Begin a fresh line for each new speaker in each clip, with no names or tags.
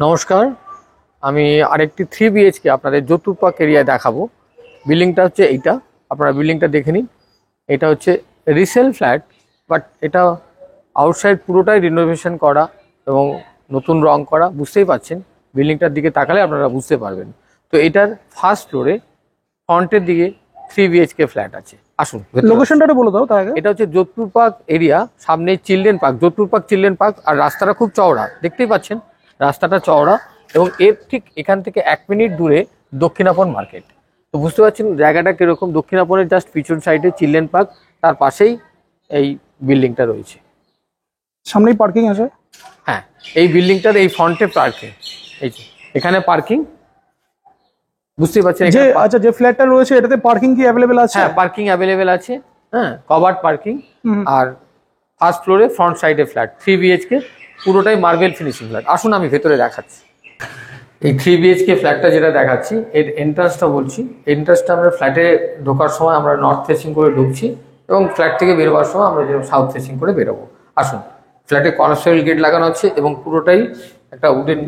নমস্কার, আমি আরেকটি 3 বিএইচকে আপনাদের যতুরপাক এরিয়ায় দেখাবো। বিল্ডিংটা হচ্ছে এইটা, আপনারা বিল্ডিংটা দেখে নিন। এটা হচ্ছে রিসেল ফ্ল্যাট, বাট এটা আউটসাইড পুরোটাই রিনোভেশন করা এবং নতুন রং করা। বুঝতেই পাচ্ছেন, বিল্ডিংটার দিকে তাকালে আপনারা বুঝতে পারবেন। তো এটার ফার্স্ট ফ্লোরে ফ্রন্টের দিকে 3 বিএইচকে ফ্ল্যাট আছে। আসুন,
লোকেশনটা বলে দাও তার আগে।
এটা হচ্ছে যতুরপাক এরিয়া, সামনে চিলড্রেন পার্ক, যতুরপাক চিলড্রেন পার্ক। আর রাস্তাটা খুব চওড়া, দেখতেই পাচ্ছেন রাস্তাটা চওড়া, এবং এর ঠিক এখান থেকে 1 মিনিট দূরে দক্ষিণাপন মার্কেট। তো বুঝতে পারছেন জায়গাটা কিরকম। দক্ষিণাপনের জাস্ট পিছন সাইডে চিলড্রেন পার্ক, তার পাশেই এই বিল্ডিংটা রয়েছে।
সামনেই পার্কিং আছে।
হ্যাঁ, এই বিল্ডিংটার এই ফ্রন্টে পার্কিং, এই যে এখানে পার্কিং, বুঝতেই পারছেন।
যে আচ্ছা, যে ফ্ল্যাটটা রয়েছে এটাতে পার্কিং কি অ্যাভেলেবেল আছে?
হ্যাঁ, পার্কিং অ্যাভেলেবেল আছে। হ্যাঁ, কভার্ড পার্কিং। আর ফার্স্ট ফ্লোরে ফ্রন্ট সাইডে ফ্ল্যাট 3 বিএইচকে, পুরোটাই মার্বেল ফিনিশিং ফ্ল্যাট। আসুন আমি ভেতরে দেখাচ্ছি। এই 3 বিএইচকে ফ্ল্যাটটা যেটা দেখাচ্ছি, এর এন্ট্রান্সটা বলছি। এন্ট্রান্সটা আমরা ফ্ল্যাটে ঢোকার সময় আমরা নর্থ ফেসিং করে ঢুকছি, এবং ফ্ল্যাট থেকে বেরোবার সময় আমরা যেরকম সাউথ ফেসিং করে বেরোবো। আসুন, ফ্ল্যাটে কনস্টেবল গেট লাগানো আছে এবং পুরোটাই একটা উডেন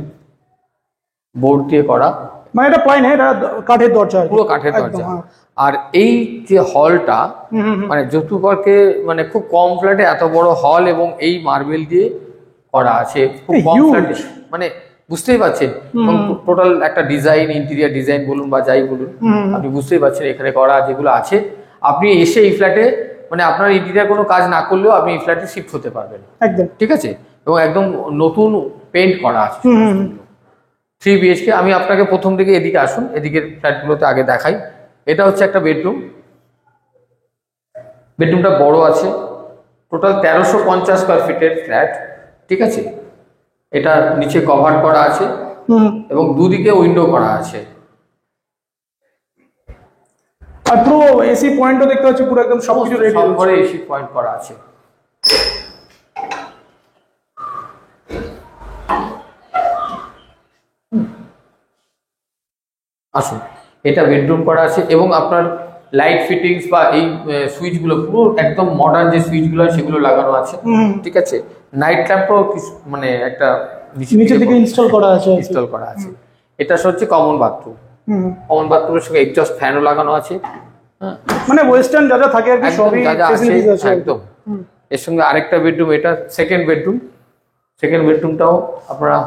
বোর্ড দিয়ে করা।
মানে এটা প্লাই না, এটা কাঠের দরজা,
পুরো কাঠের দরজা। আর এই যে হলটা, মানে যতুরপাকে মানে খুব কম ফ্ল্যাটে এত বড় হল এবং এই মার্বেল দিয়ে করা আছে। খুব কম ফ্ল্যাটে, মানে বুঝতেই পারছেন টোটাল একটা ডিজাইন, ইন্টেরিয়ার ডিজাইন বলুন বা যাই বলুন, আপনি বুঝতেই পারছেন এখানে করা যেগুলো আছে। আপনি এসে এই ফ্ল্যাটে মানে আপনার ইন্টেরিয়ার কোনো কাজ না করলেও আপনি এই ফ্ল্যাটে শিফট হতে পারবেন একদম, ঠিক আছে। এবং একদম নতুন পেইন্ট করা আছে 3 বিএইচকে। আমি আপনাকে প্রথম দিকে এদিকে আসুন, এদিকের ফ্ল্যাটগুলোতে আগে দেখাই। এটা হচ্ছে একটা বেডরুম। বেডরুমটা বড় আছে, টোটাল 1350 স্কোয়ার ফিটের ফ্ল্যাট, ঠিক আছে। এটা নিচে কভার করা আছে এবং দুদিকে উইন্ডো করা আছে।
আর পুরো এসি পয়েন্টও দেখতে পাচ্ছি, পুরো একদম সবকিছু রেডি,
সব ঘরে এসি পয়েন্ট করা আছে। আসুন, এটা বেডরুম করা আছে এবং আপনার লাইট ফিটিংস বা এই সুইচগুলো পুরো একদম মডার্ন যে সুইচগুলো সেগুলো লাগানো আছে, ঠিক আছে। নাইট ল্যাম্পও মানে একটা
নিচে থেকে ইনস্টল করা আছে।
এটা হচ্ছে কমন বাথরুম। কমন বাথরুমের সঙ্গে এক্সস্ট ফ্যানও লাগানো আছে।
মানে ওয়েস্টার্ন যা যা থাকে আর কি সবই ফ্যাসিলিটিস আছে
একদম। এর সঙ্গে আরেকটা বেডরুম, এটা সেকেন্ড বেডরুম। সেকেন্ড বেডরুমটাও আপনারা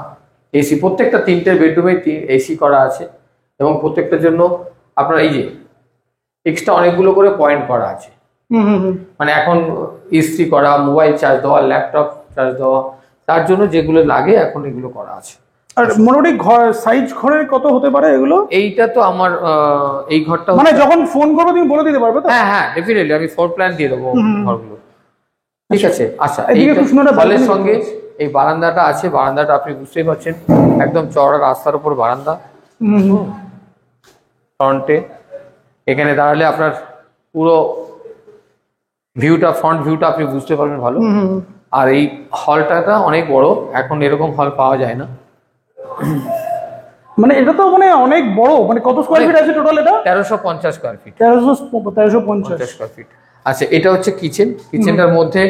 এসি, প্রত্যেকটা 3টে বেডরুমে এসি করা আছে এবং প্রত্যেকটার জন্য আপনার এই যে এক্সট্রা অনেকগুলো করে পয়েন্ট করা আছে। মানে এখন ইস্ত্রি করা, মোবাইল চার্জ দেওয়া, ল্যাপটপ চার্জ দেওয়া, তার জন্য যেগুলো লাগে এখন এগুলো করা আছে।
আর মোটামুটি ঘর সাইজ ঘরের কত হতে পারে এগুলো?
এইটা তো আমার এই ঘরটা
মানে যখন ফোন করবে তুমি বলে দিতে পারবে তো?
হ্যাঁ হ্যাঁ, ডেফিনেটলি আমি ফ্লোর প্ল্যান দিয়ে দেবো ঘরগুলো, ঠিক আছে। আচ্ছা,
এইদিকে খুব সুন্দর
হলের সঙ্গে এই বারান্দাটা আছে। বারান্দাটা আপনি বুঝতেই পারছেন একদম চওড়া রাস্তার উপর বারান্দা ফ্রন্টে। এখানে দাঁড়ালে আপনার পুরো ভিউটা, ফ্রন্ট ভিউটা আপনি বুঝতে পারবেন ভালো। আর এই হলটা অনেক বড়, এখন এরকম হল পাওয়া যায় না।
মানে এটা তো মানে অনেক বড়, মানে কত স্কয়ার ফিট আছে টোটাল? এটা
1350 স্কয়ার ফিট।
1350
square feet. আচ্ছা, এটা হচ্ছে কিচেন। কিচেনটার মধ্যে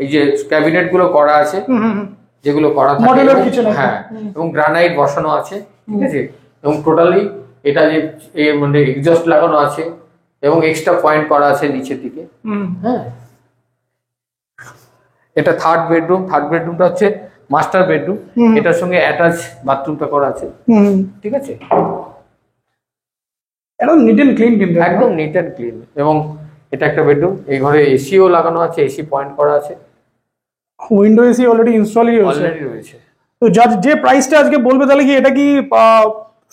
এই যে ক্যাবিনেট গুলো করা আছে, যেগুলো করা থাকে, হ্যাঁ, এবং গ্রানাইট বসানো আছে, ঠিক আছে। এবং টোটালি এটা যে মানে এক্সস্ট লাগানো আছে এবং এক্সট্রা পয়েন্ট করা আছে নিচের দিকে। হ্যাঁ, এটা থার্ড বেডরুম। থার্ড বেডরুমটা হচ্ছে মাস্টার বেডরুম। এটার সঙ্গে অ্যাটাচ বাথরুমটা করা আছে, ঠিক আছে।
একদম নিট এন্ড ক্লিন,
একদম নিট এন্ড ক্লিন। এবং এটা একটা বেডরুম। এই ঘরে এসিও লাগানো আছে, এসি পয়েন্ট করা আছে,
উইন্ডো এসি অলরেডি ইনস্টলই
রয়েছে।
তো যে প্রাইসটা আজকে বলবে তাহলে কি এটা কি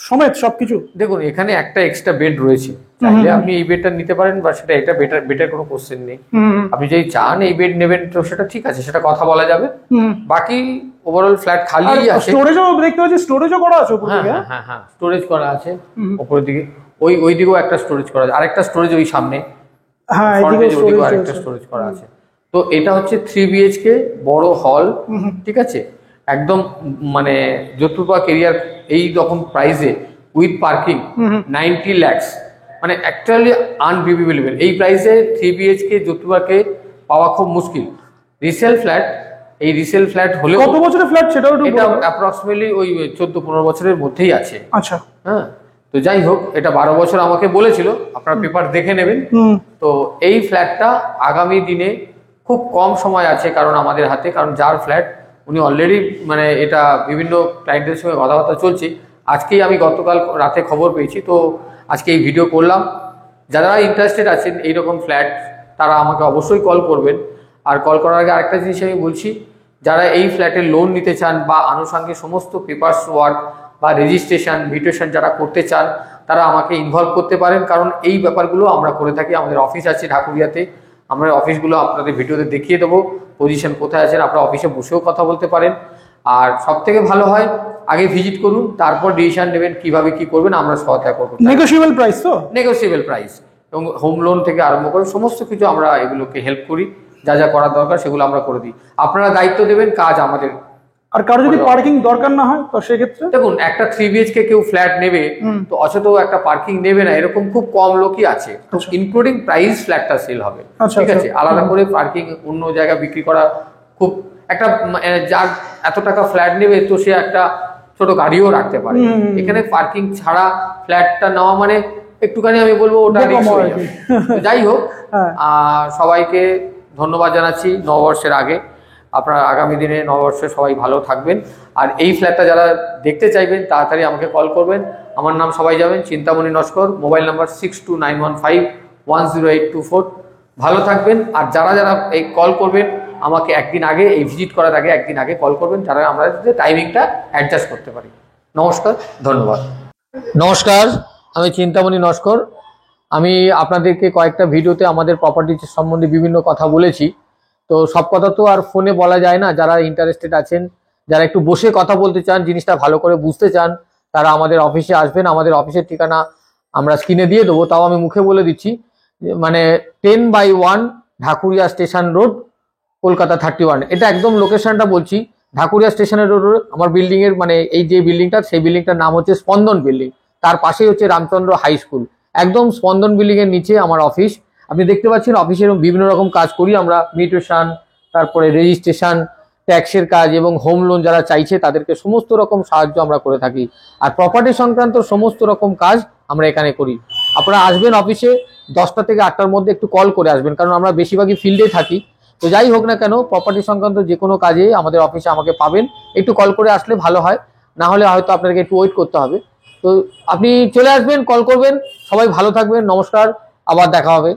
সমেত সবকিছু?
দেখুন, এখানে একটা এক্সট্রা বেড রয়েছে, চাইলে আপনি এই বেডটা নিতে পারেন বা সেটা এটা বেটার কোনো কোশ্চেন নেই। আপনি যদি চান এই বেড নেবেন তো সেটা ঠিক আছে, সেটা কথা বলা যাবে। বাকি ওভারঅল ফ্ল্যাট খালি আছে।
স্টোরেজও দেখতে পাচ্ছি, স্টোরেজও করা আছে উপরে দিকে।
হ্যাঁ হ্যাঁ, স্টোরেজ করা আছে উপরের দিকে। ওই দিকেও একটা স্টোরেজ করা আছে, আরেকটা স্টোরেজ ওই সামনে।
হ্যাঁ,
ওইদিকেও আরেকটা স্টোরেজ করা আছে। তো এটা হচ্ছে 3 বিএইচকে বড় হল, ঠিক আছে। একদম মানে যতুরপাক এরিয়ার এই রকম প্রাইসে উইথ পার্কিং 90 lakhs, মানে অ্যাকচুয়ালি আনবিলিভেবল। এই প্রাইসে 3 বিএইচকে যতুরপাকে পাওয়া খুব মুশকিল। রিসেল ফ্ল্যাট এই রিসেল ফ্ল্যাট হলেও
কত বছরের ফ্ল্যাট সেটাও একটু
এটা
বলুন।
অ্যাপ্রক্সিমেটলি ওই 14-15 বছরের মধ্যেই আছে।
আচ্ছা।
হ্যাঁ, তো যাই হোক, এটা 12 বছর আমাকে বলেছিল, আপনারা পেপার দেখে নেবেন।
হুম।
তো এই ফ্ল্যাটটা আগামী দিনে খুব কম সময় আছে কারণ আমাদের হাতে, কারণ যার ফ্ল্যাট উনি অলরেডি মানে এটা বিভিন্ন ক্লায়েন্টের সঙ্গে কথাবার্তা চলছে। আজকেই আমি গতকাল রাতে খবর পেয়েছি, তো আজকে এই ভিডিও করলাম। যারা ইন্টারেস্টেড আছেন এইরকম ফ্ল্যাট, তারা আমাকে অবশ্যই কল করবেন। আর কল করার আগে আরেকটা জিনিস আমি বলছি, যারা এই ফ্ল্যাটের লোন নিতে চান বা আনুষঙ্গিক সমস্ত পেপারস ওয়ার্ক বা রেজিস্ট্রেশন মিউটেশন যারা করতে চান, তারা আমাকে ইনভলভ করতে পারেন, কারণ এই ব্যাপারগুলো আমরা করে থাকি। আমাদের অফিস আছে ঢাকুরিয়াতে, আমরা অফিসগুলো আপনাদের ভিডিওতে দেখিয়ে দেবো, পজিশন কোথায় আছেন, আপনারা অফিসে বসেও কথা বলতে পারেন। আর সব থেকে ভালো হয় আগে ভিজিট করুন, তারপর ডিসিশন নেবেন কিভাবে কি করবেন, আমরা সহায়তা করবো।
নেগোশিয়েবল প্রাইস তো?
নেগোশিয়েবল প্রাইস, এবং হোম লোন থেকে আরম্ভ করে সমস্ত কিছু আমরা এগুলোকে হেল্প করি। যা যা করার দরকার সেগুলো আমরা করে দিই, আপনারা দায়িত্ব দেবেন, কাজ আমাদের।
আর কারো যদি পার্কিং দরকার না হয় তো সেক্ষেত্রে
দেখুন, একটা 3 BHK কেউ ফ্ল্যাট নেবে, তো অচেতও একটা পার্কিং নেবে না, এরকম খুব কম লোকই আছে। তো ইনক্লুডিং প্রাইস ফ্ল্যাটটা সেল হবে, ঠিক আছে? আলাদা করে পার্কিং অন্য জায়গায় বিক্রি করা খুব একটা, যার এত টাকা ফ্ল্যাট নেবে তো সে একটা ছোট গাড়িও রাখতে পারে। এখানে পার্কিং ছাড়া ফ্ল্যাটটা নেওয়া মানে একটুখানি আমি বলবো ওটা রিস্ক হয়ে যাবে। তো যাই হোক, সবাইকে ধন্যবাদ জানাচ্ছি নববর্ষের আগে। আপনারা আগামী দিনে নববর্ষে সবাই ভালো থাকবেন। আর এই ফ্ল্যাটটা যারা দেখতে চাইবেন তাড়াতাড়ি আমাকে কল করবেন। আমার নাম সবাই যাবেন, চিন্তামণি নস্কর, মোবাইল নাম্বার 6291510824। ভালো থাকবেন। আর যারা যারা এই কল করবেন আমাকে একদিন আগে, এই ভিজিট করার আগে একদিন আগে কল করবেন, যারা আমরা টাইমিংটা অ্যাডজাস্ট করতে পারি। নমস্কার, ধন্যবাদ। নমস্কার, আমি চিন্তামণি নস্কর। আমি আপনাদেরকে কয়েকটা ভিডিওতে আমাদের প্রপার্টি সম্বন্ধে বিভিন্ন কথা বলেছি। তো সব কথা তো আর ফোনে বলা যায় না। যারা ইন্টারেস্টেড আছেন, যারা একটু বসে কথা বলতে চান, জিনিসটা ভালো করে বুঝতে চান, তারা আমাদের অফিসে আসবেন। আমাদের অফিসের ঠিকানা আমরা স্ক্রিনে দিয়ে দেবো, তাও আমি মুখে বলে দিচ্ছি। মানে 10/1 ঢাকুরিয়া স্টেশন রোড, কলকাতা 31। এটা একদম লোকেশনটা বলছি, ঢাকুরিয়া স্টেশনের রোড। আমার বিল্ডিং এর মানে এই যে বিল্ডিংটা, সেই বিল্ডিংটার নাম হচ্ছে স্পন্দন বিল্ডিং। তার পাশেই হচ্ছে রামচন্দ্র হাই স্কুল। একদম স্পন্দন বিল্ডিং এর নিচে আমার অফিস। আপনি দেখতে পাচ্ছেন অফিসের বিভিন্ন রকম কাজ করি আমরা, মিউটেশন, তারপরে রেজিস্ট্রেশন, ট্যাক্সের কাজ এবং হোম লোন যারা চাইছে তাদেরকে সমস্ত রকম সাহায্য আমরা করে থাকি। আর প্রপার্টি সংক্রান্ত সমস্ত রকম কাজ আমরা এখানে করি। আপনারা আসবেন অফিসে 10টা থেকে 8টার মধ্যে, একটু কল করে আসবেন, কারণ আমরা বেশিরভাগই ফিল্ডে থাকি। তো যাই হোক না কেন, প্রপার্টি সংক্রান্ত যে কোনো কাজে আমাদের অফিসে আমাকে পাবেন। একটু কল করে আসলে ভালো হয়, না হলে হয়তো আপনাকে একটু ওয়েট করতে হবে। তো আপনি চলে আসবেন, কল করবেন। সবাই ভালো থাকবেন, নমস্কার, আবার দেখা হবে।